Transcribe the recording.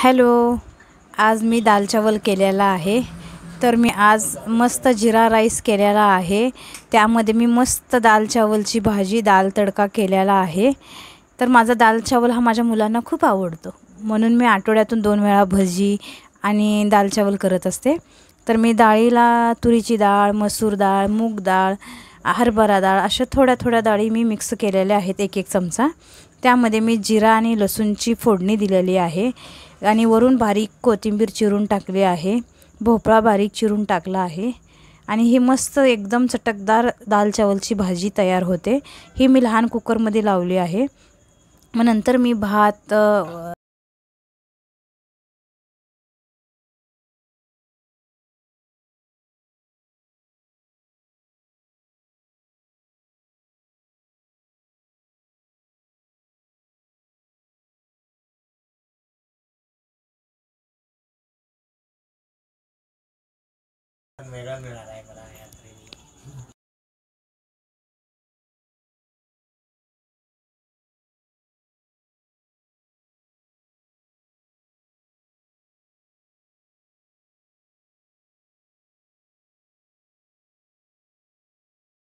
Hello, आज मी दाल चावल केलेला आहे। तर मी आज मस्त जिरा राईस केलेला आहे। त्यामध्ये मी मस्त दाल चावलची भाजी, दाल तडका केलेला आहे। तर माझा दाल चावल हा माझ्या मुलांना खूप आवडतो, म्हणून मी आठवड्यातून 2 वेळा भजी आणि दाल चावल करत असते। तर मी डाळीला तुरीची डाळ, मसूर डाळ, मूग डाळ, हरभरा डाळ अशा थोड्या डाळी मी मिक्स केलेल्या आहेत, 1-1 चमचा। त्यामध्ये मी जिरा आणि लसूणची फोडणी दिलेली आहे आणि वरून बारीक कोथिंबीर चिरून टाकली आहे, भोपळा बारीक चिरून टाकला आहे आणि ही मस्त एकदम चटकदार दाल चावलची भाजी तयार होते। ही मी लहान कुकरमध्ये लावली आहे। मग नंतर मी भात मेरा मिळाला आहे मला।